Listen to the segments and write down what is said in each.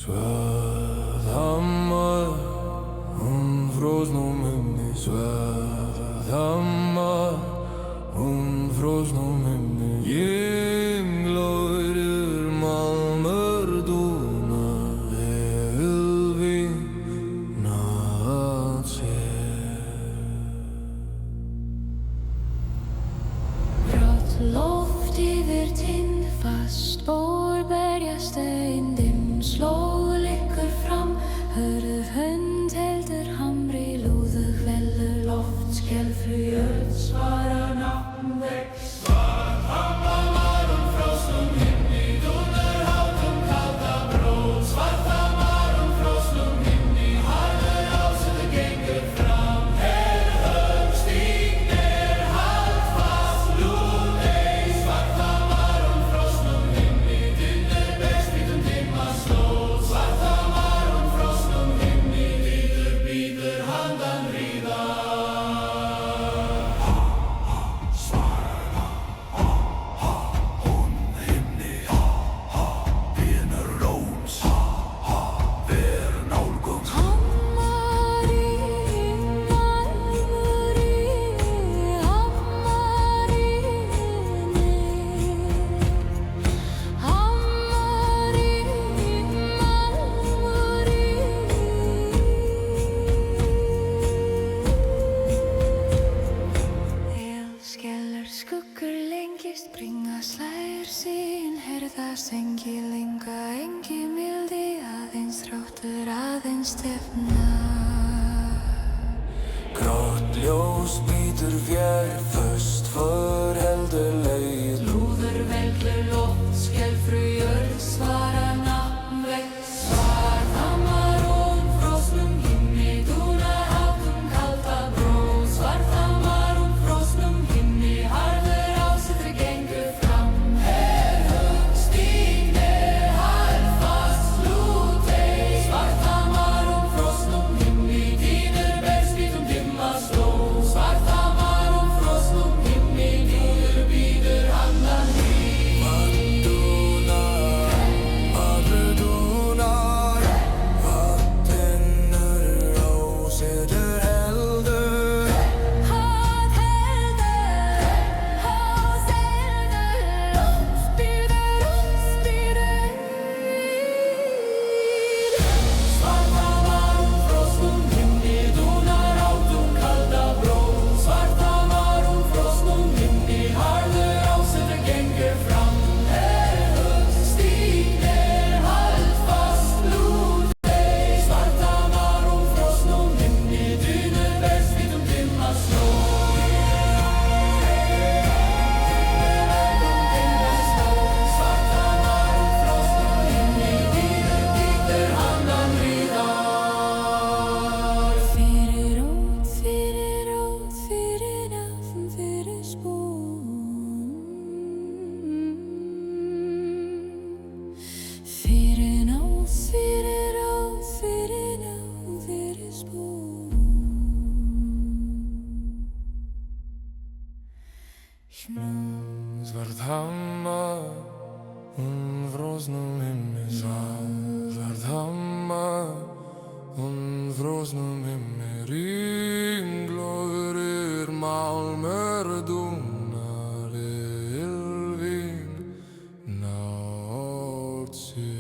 Svarðhamar, hún frosnum himni. Svarðhamar, hún frosnum himni. Ynglóðir málmur dúnar, elvína að sér. Grátt loft yfir tindfast bór berjast eindinn slóð liggur fram. Hörð hönd heldur hamri lúðug vellur loft skelfur jörð svarar nafn vex. Svarðhamar, hún frosnum himni. Dúnar hátum kalda brót. Svarðhamar, hún frosnum himni. Harður ásettur gengur fram. Högg stígnir, hald fast, lúð ei. Svarðhamar, hún frosnum himni. Dynur berst hvítum dimma slóð. Svarðhamar, hún frosnum himni. Bíður handan ríða. Skellar skuggur lengist, bringa slær sín, herða sengi lenga, engi mildi, aðeins þráttur, aðeins stefna. Grátt ljós bítur fjær, föst för heldur leið. Lúður veldur loft, skelfur jörð, svarar nafn vex. Svarðhamar, hún frosnum himni, dúnar hátum kalda brót. Svarðhamar, hún frosnum himni, harður ásettur gengur fram. Högg stígnir, hald fast, lúð ei. Svarðhamar, hún frosnum himni, dýnur berst hvítum dimma slóð. Svarðhamar, hún frosnum himni, dýnur bíður handan Dúnar, vatnur ásettur heldur. Hot heldur, óstýrður. Svarðhamar, hún frosnum himni. Dúnar hátum kalda brót. Svarðhamar, hún frosnum himni. Harður ásettur gengur fram. Högg stígnir, hald fast, lúð ei. Svarðhamar, hún frosnum himni. Dynur berst hvítum dimma slóð. Svarðhamar, hún frosnum himni. Bíður handan ríðar. Fyrir rót, fyrir rót, fyrir nafn, fyrir spún. Fyrir nótt, fyrir rót, fyrir nafn, fyrir spún. Svarðhamar, hún frosnum himni. Svarðhamar, hún frosnum himni. Ringlóðir málmur dúnar, elvín nátt sér.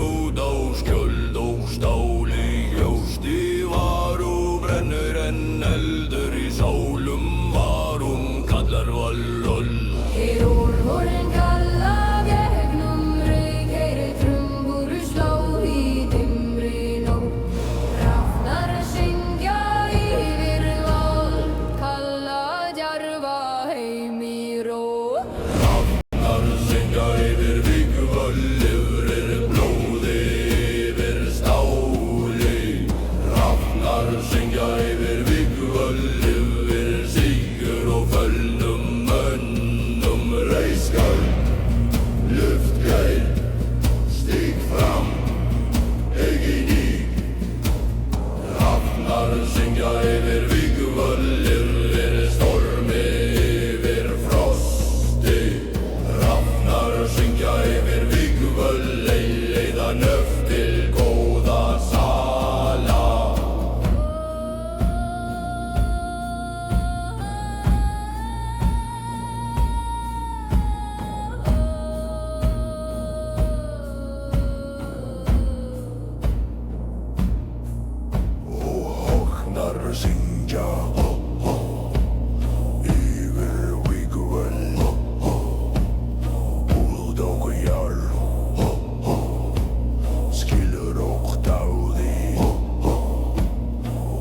grjót á skjöld og stál í ljósti var og brennur en eldur í sálum var hún kallar valloll. Hér úlfurinn kalla gegnum reik heyri trumbur slá í dimmri nótt. Hrafnar syngja yfir val, kalla djarfa heim í ró. Hrafnar syngja yfir vígvöll, yfir blóði, yfir stáli. Hrafnar syngja yfir vígvöll, yfir sigur og föllnum mönnum. Reiskar, luftgeir, stíg fram, eigin í. Hrafnar syngja yfir vígvöll, yfir stormi, yfir frosti. Hrafnar syngja yfir vígvöll, leiða nöfn til góða sala. Hóknar syngja yfir vígvöll, úldókjar skilur og dáði.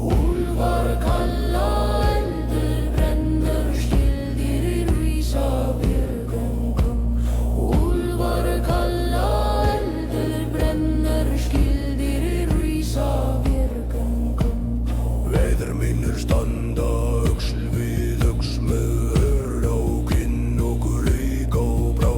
Úlfar kalla eldur brennur skildir rísa björgöngum. Úlfar kalla eldur brennur skildir rísa björgöngum. Veðurminnur standa öxl við öxl með ör á kinn og reik á brá.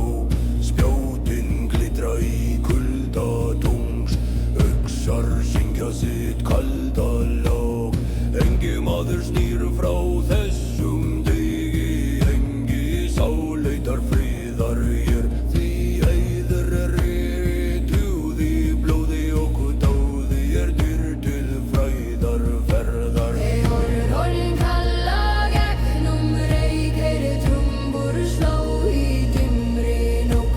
Spjótin glitra í kulda tungs, öxar syngja sitt kalda lag. Engi maður snýr frá þessum degi, engi sál leitar friðar hér. Því heiður rituð í blóði og dáði dyr til fræðar ferðar. Úlfurinn kalla gegnum reik heyri trumbur slá í dimmri nótt.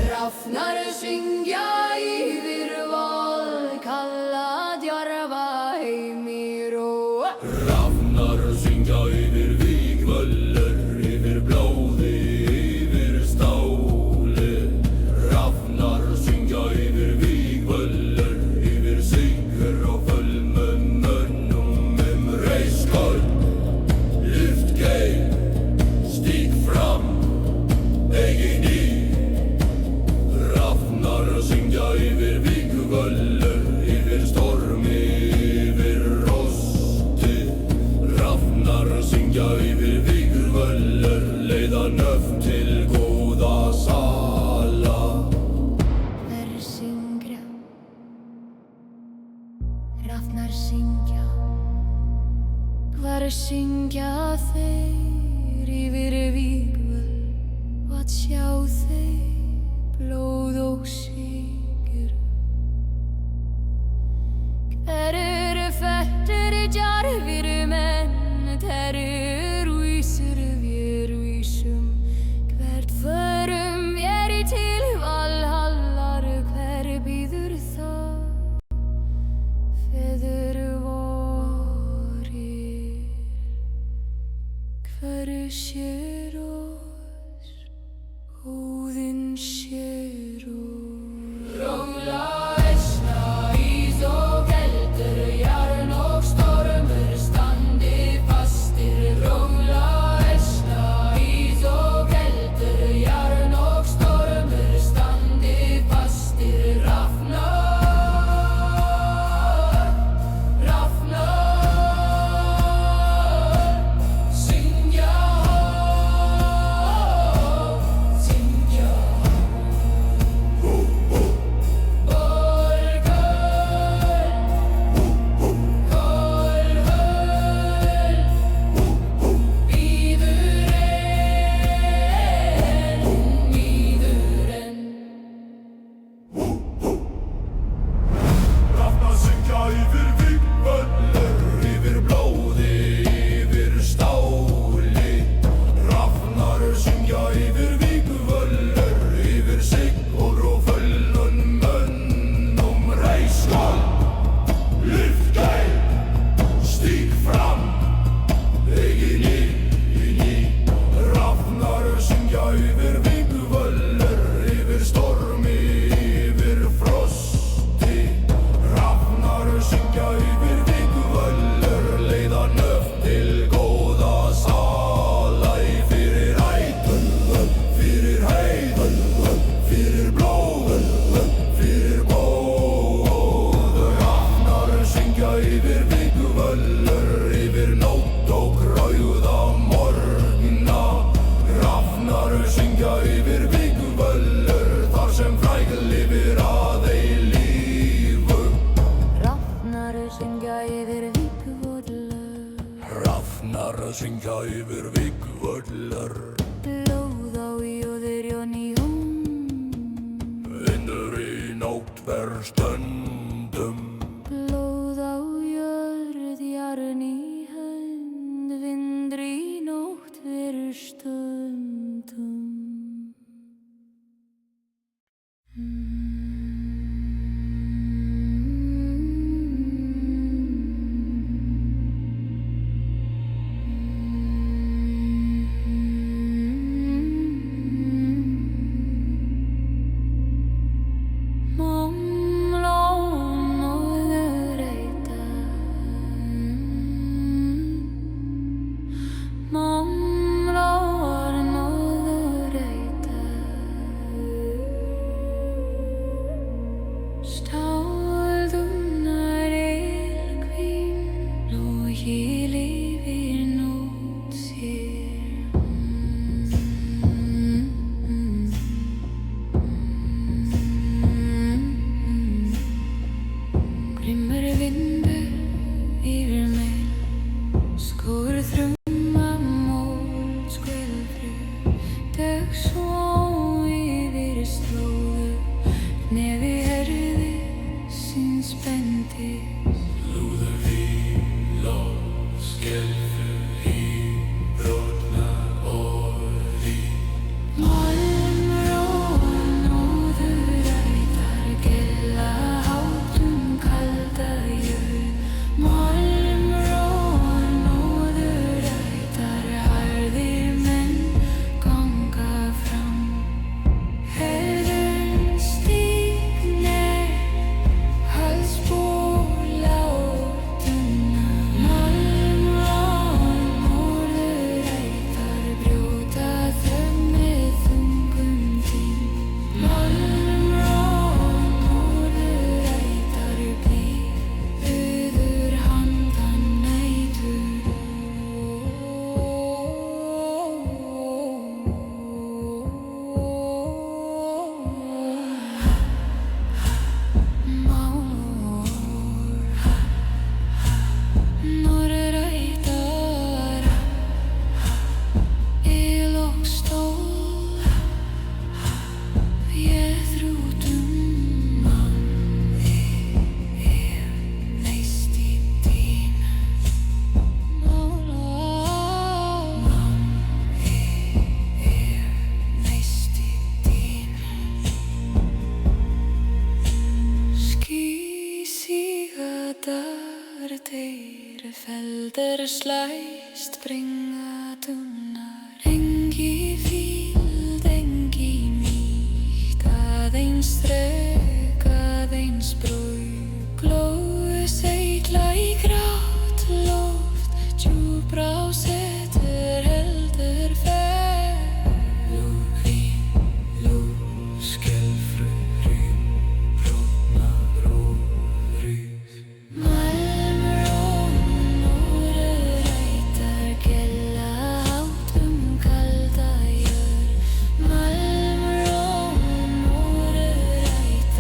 Hrafnar syngja yfir val, kalla djarfa heim í ró. Hrafnar syngja yfir vígvöllur, yfir blóði, yfir stáli. Hrafnar syngja yfir vígvöllur, yfir sigur og föllnum mönnum. Reiskar, luftgeir, stíg fram, eigin í. Hrafnar syngja yfir vígvöllur, yfir stormi, yfir rosti. Hrafnar syngja yfir vígvöllur, leiða nöfn til góða sala. Hrafnar syngja, hrafnar syngja. Hvar syngja þeir yfir vígvöll, hvað sjá þeir blóð og sigur. Hver eru fættir djarfir menn, hver eru vísir vér vísum. Hvert förum vér til valhallar, hver bíður það feður vorir. Hver sér oss, Óðinn sér oss. Róla versna ís og keldur, jarn og stormur standi fastir. Róla versna ís og keldur, jarn og stormur standi fastir. Syngja syngja yfir vikvöllar. Lóð á jóður Jóni Jón. Vindur í nótt ver stöndum. Lóð á jörð jarn í hönd, vindur í nótt ver stundum. Grimmur vindur yfir mig, skógur þrumma mót skvelfru, dögg svo yfir slóðu, nefi herði síns bendis. Lúður víla, skelfu í brotna orði. Malmróan óður ættar gella hátum kalda jörð. Malmróan óður ættar harðir menn ganga fram. Herðun stígnir, halsból á tunna. Malmróan óður ættar brjóta þögn með þungum tím. Malmróan óður ættar blíður handan nætur. Norður ættar el og stól, ég þrútum manni neist í tínu. Manni neist í tínu. Ský síga dardir, felder slæst bringa tunnar. Engi fíld, engi mýkt, aðeins þrek, aðeins brauð. Glóðu seigla í grátt loft, djúpra á setur heldur fer. Lú, skelfu, hrím, brotna róðrið. Malmróan óður ættar gella hátum kalda jörð. Malmróan óður ættar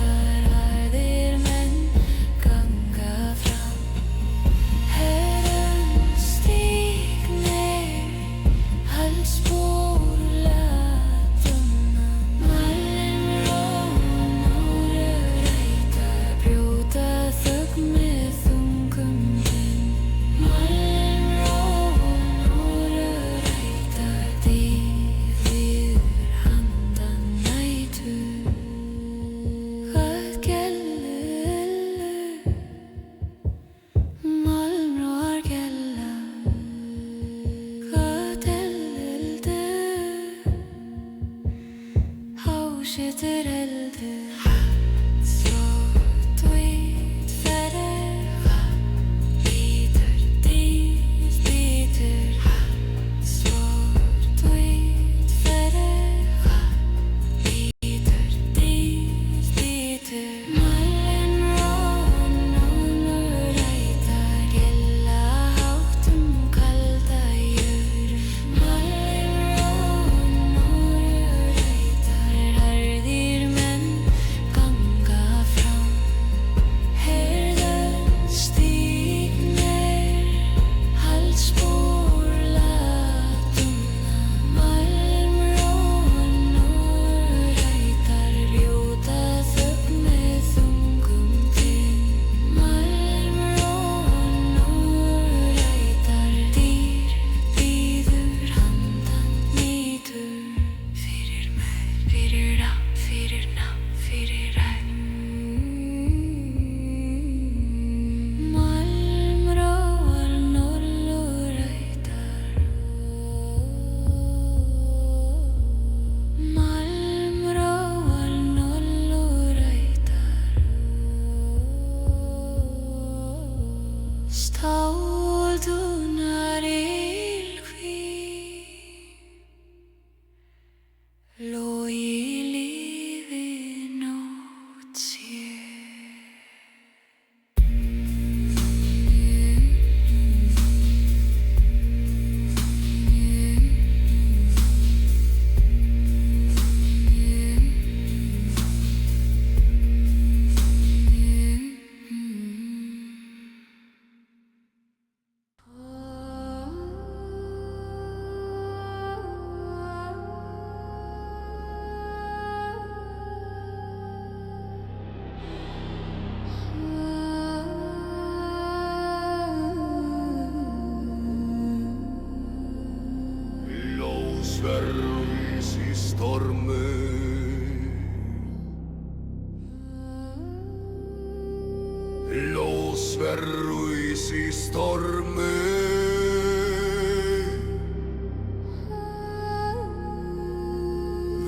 Blåsver ruis í stormi.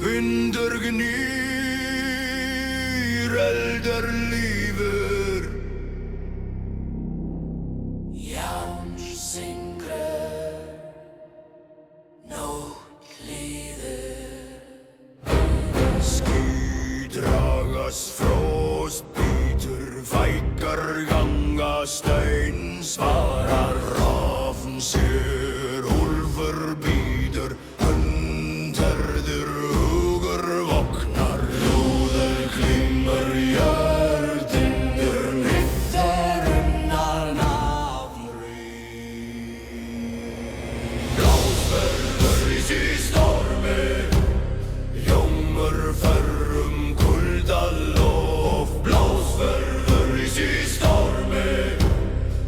Vindur gnýr, eldur lífur. Jáns syngur, nótt líður. Ský dragast, frost bítur, fækkar ganga stein. Svarar rafn sér, úlfur bítur, hundherður hugur vognar. Ljóður klingur, jörðindur, nýttarunnar nafnrýr. Blásverður í stormi, ljómur ferrum kuldalof. Blásverður í stormi,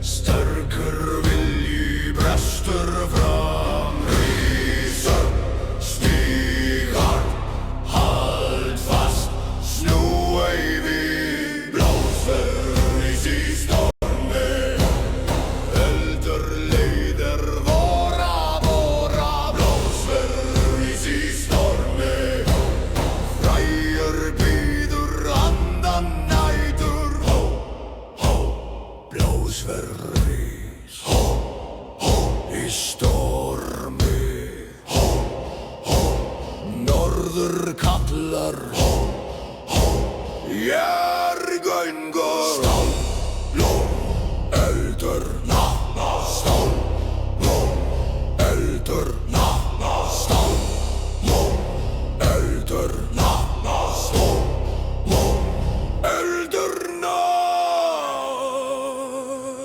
sterkur vilji brestur fram. Rísa, stíg hart, hald fast, snúa í við. Blásverður í stormi, eldur leiðir vora. Blásverður í stormi, frægur bíður andan nætur. Hó, hó, blásverður í stormi. Hó, hó, norður kallar. Hó, hó, jörgöngur. Stál, lón, eldur, stál, lón, eldur, stál, lón, eldur, stál, lón, eldur,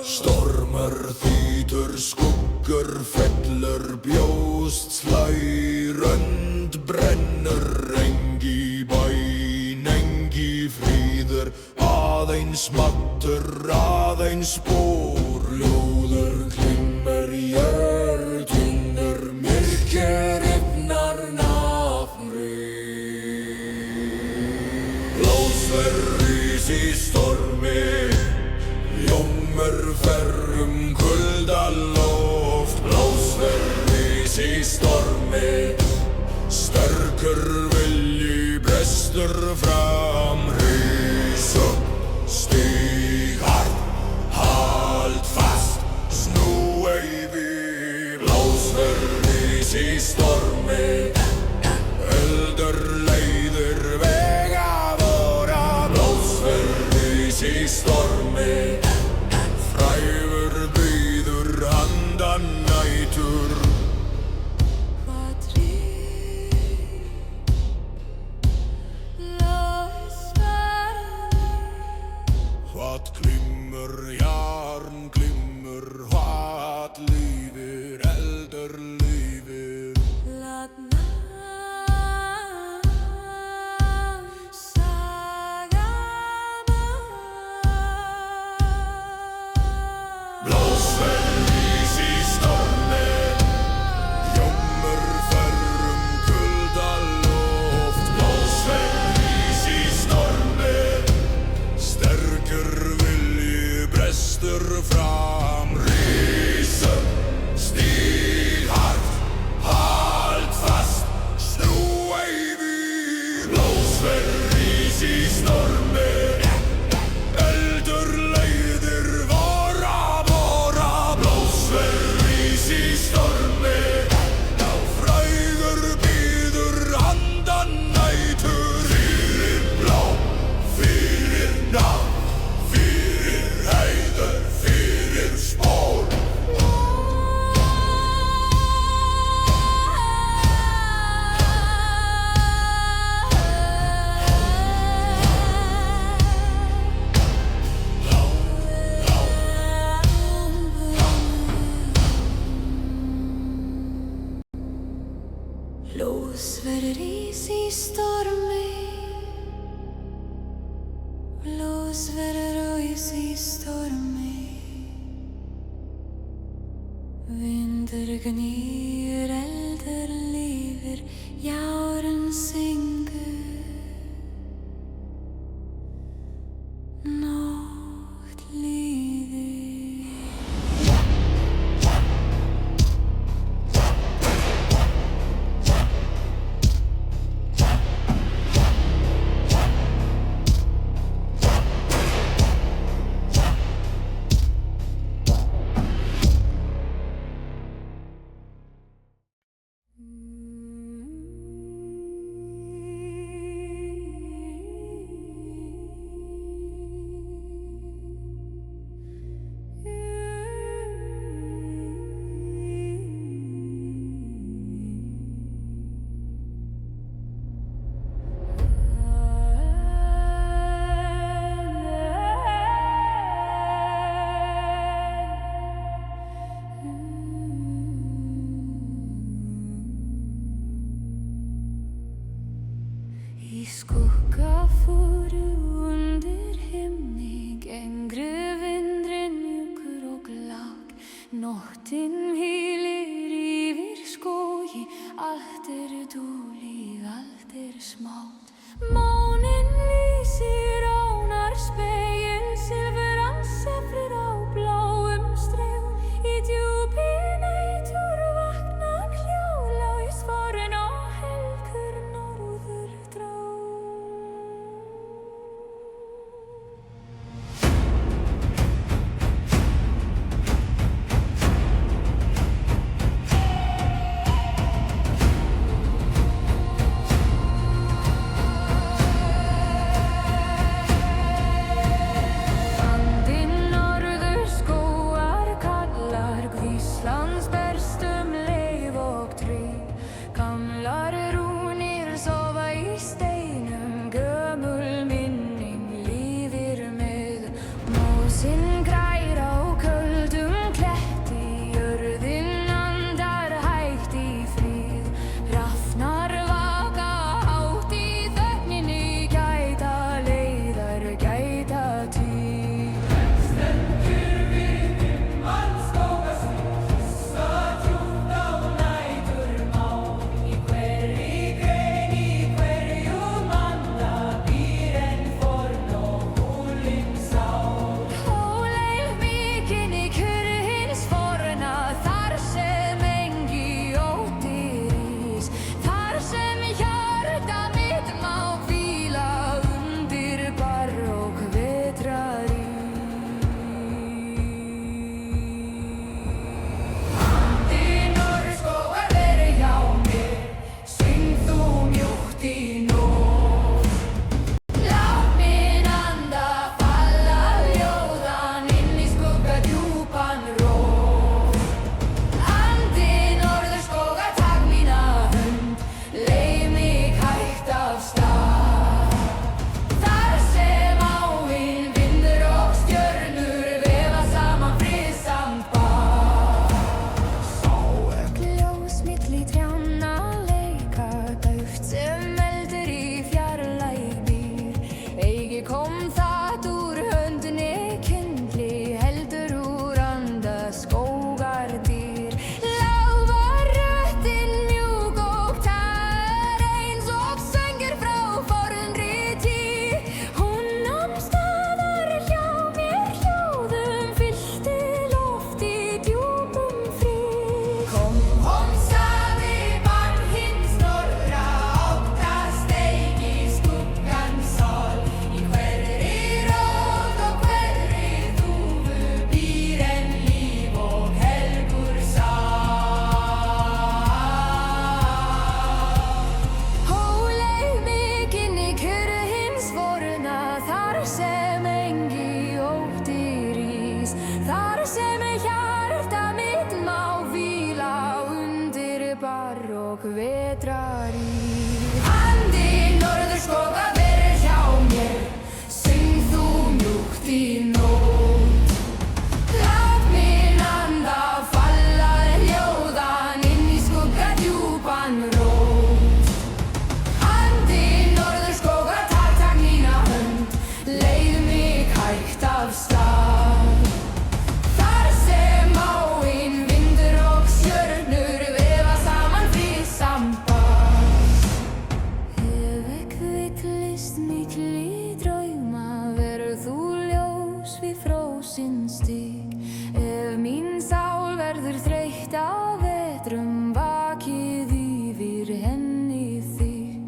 stormur þýtur, skuggur fellur, bjóst slær, önd brennur. Engi bæn, engi fríður, aðeins mattur, aðeins spór. Ljóður klimmur, jörðinur, myrkir rifnar nafnrýr. Blásverður í stormi, ljómur ferrum kuldaloft. Blásverður í stormi, sterkur vilji brestur fram. Rísa, stíg hart, hald fast, snúa í við. Blásverður í stormi, eldur leiðir vega vora. Blásverður í stormi, frægur bíður handan nætur. Hvað glimmur, jarn glimmur, hvað lífir, eldur lífir. Blásverður í stormi, ljómur ferrum kuldaloft. Blásverður í stormi, sterkur vilji brestur fram. Rísa, stíg hart, hald fast, snúa í við. Blásverður í stormi, eldur leiðir vora. Blásverður í stormi, frægur bíður handan nætur. Fyrir blá, fyrir nafn, fyrir heiður, fyrir spór. Blåsverður í stormi, blåsverður í stormi. Vindur gnýr, eldur lífir, járn syngur, nótt líður. Rósin grær á köldum kletti, jörðin andar hægt í frið. Hrafnar vaka hátt í þögninni, gæta leiðar, gæta tíð. Stendur við mannskógastíg, hlusta djúpt á næturmá. Í hverri grein, í hverjum anda býr en forn og húlin sál. Hóleif mikinn í kyrrð hins forna, þar sem engi ótti rís, þar sem hjarta mitt má hvíla undir barók vetrarís. Andi norðurskógar veri hjá mér, syng þú mjúkt í nótt. Lát minn anda falla ljóðan inn í skugga djúpan rót. Andi norðurskógar, takk mína hönd, leið mig hægt af stað. Þar sem áin, vindur og stjörnur vefa saman friðsamt bað. Sá ekki ljós milli trjánna leika, dauft sem eldur í fjarlæg býr. Eigi kom það úr höndinni kyndli, heldur úr anda skógardýr. Lág var röddin mjúk og tær, eins og söngur frá fornri tíð. Hún nam staðar hjá mér, hljóðum fyllti loft í djúpum frið. Kom, sagði barn hins norðra, óttast eigi skuggan sál. Í hverri rót og hverri þúfu býr en líf og helgur sál. Hóleif mikinn í kyrrð hins forna, þar sem engi ótti rís, þar sem hjarta mitt má hvíla undir barók vetrarís. Andi norðurskóga veri hjá mér, syng þú mjúkt í nótt. Lát minn anda falla ljóðan inn í skugga djúpan rót. Andi norðurskógar, takk mína hönd, leið mig hægt af stað. Þar sem áin, vindur og stjörnur vefa saman friðsamt bað. Ef ekki villist milli drauma, verður þú ljós við frósin stíg. Ef mín sál verður þreytt á vetrum, vakið yfir henni þig.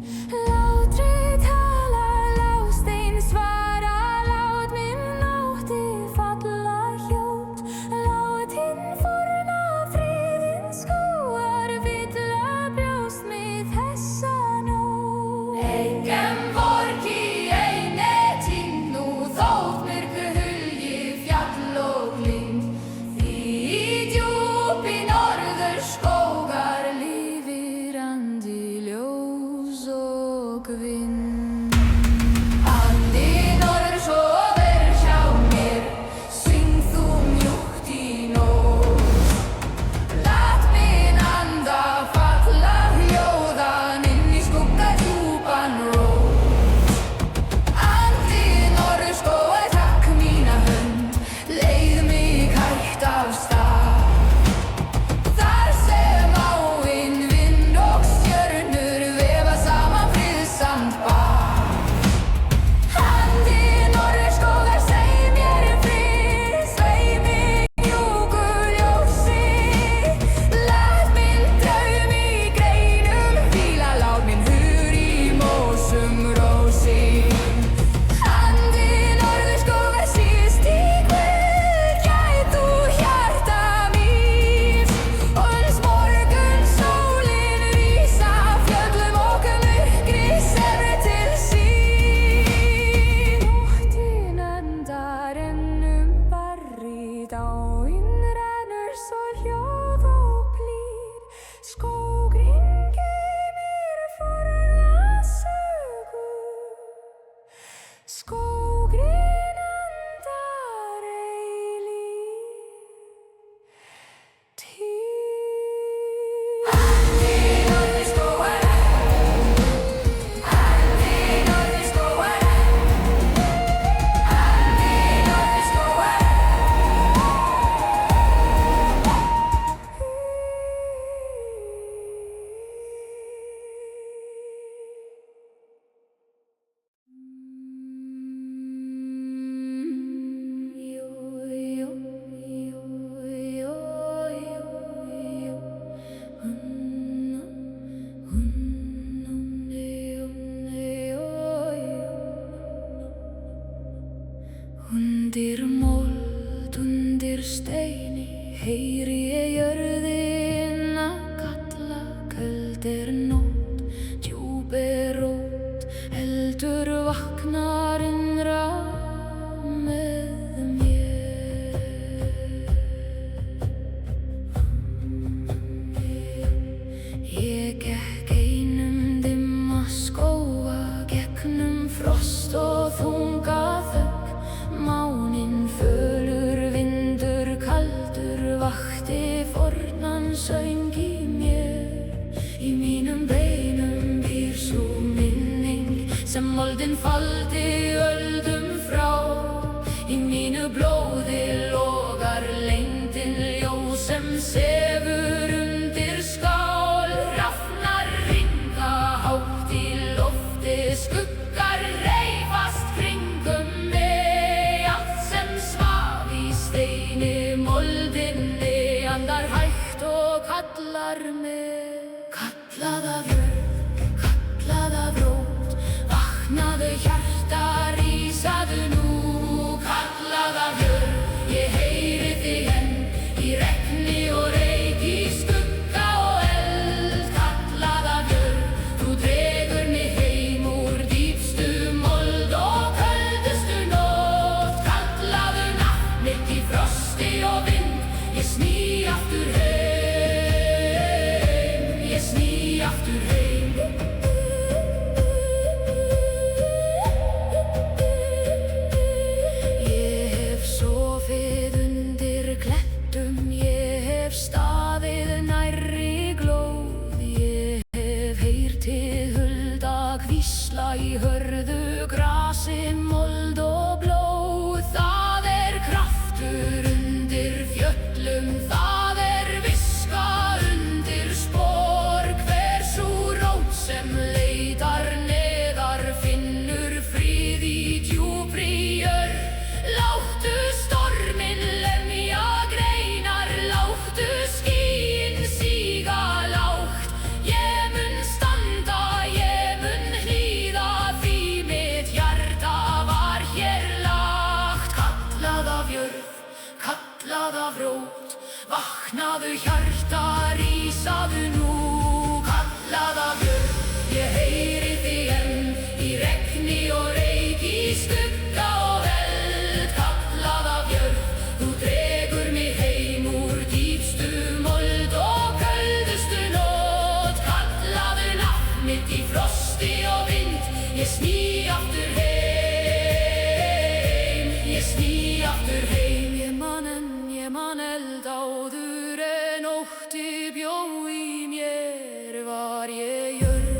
Látri tala, lástein svara, lát minn ótti falla hljótt. Lát hinn forna friðinn skógar fylla brjóst mitt þessa nótt. Engem vorki eini týnd nú, þótt myrkru hulji fjall og lind. Því moldin faldi öldum frá. Í mínu blóði logar leyndin ljós sem sefur undir skál. Rafnar ringa hátt í lofti, skuggar reifast kringum mig. Allt sem svaf í steini moldinni andar hægt og kallar mig. Kallað af jörð, kallað af rót, vaknaðu hjarta, rísaðu nú. Kallað af jörð, ég heyri þig enn, í regni og reyk, í skugga og eld. Kallað af jörð, þú dregur mig heim úr dýpstu mold og köldustu nótt. Kallaðu nafn mitt í frosti og vind, ég sný aftur heim, ég sný aftur heim. Ég hef sofið undir klettum, ég hef staðið nærri glóð. Ég hef heyrt hið hulda hvísla í hörðu grasi, mold og blóð. Það er kraftur undir fjöllum, það er viska undir spor. Hver sú rót sem leitar neðar finnur frið í djúpri jörð. Láttu storminn lemja greinar, láttu skýin síga lágt. Ég mun standa, ég mun hlýða, því mitt hjarta var hér lagt. Kallað af jörð, kallað af rót, vaknaðu hjarta, rísaðu nú. Kallað af jörð, ég heyri þig enn, í regni og reyk, í skugga og eld. Kallað af jörð, þú dregur mig heim úr dýpstu mold og köldustu nótt. Kallaðu nafn mitt í frosti og vind, ég sný aftur heim, ég sný aftur heim. Ég man eld áður en ótti bjó í mér. Var ég jörð,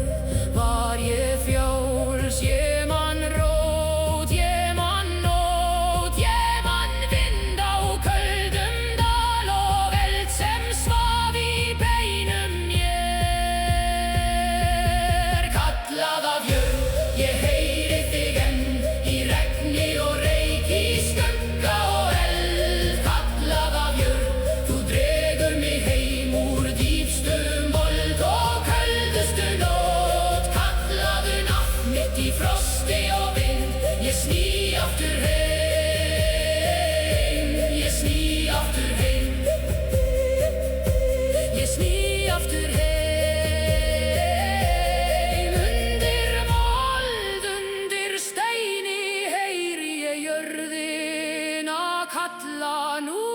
var ég fjáls, ég man rót, ég man nótt. Ég man vind á köldum dal og eld sem svaf í beinum mér. Kallað af jörð, ég heyri þig enn, í regni og reyk, í skugga og eld. Kallað af jörð, þú dregur mig heim úr dýpstu mold og köldustu nótt. Kallaðu nafn mitt í frosti og vind, ég sný aftur heim, ég sný aftur heim, ég sný aftur heim. Undir mold, undir steini heyri ég jörðina kalla nú.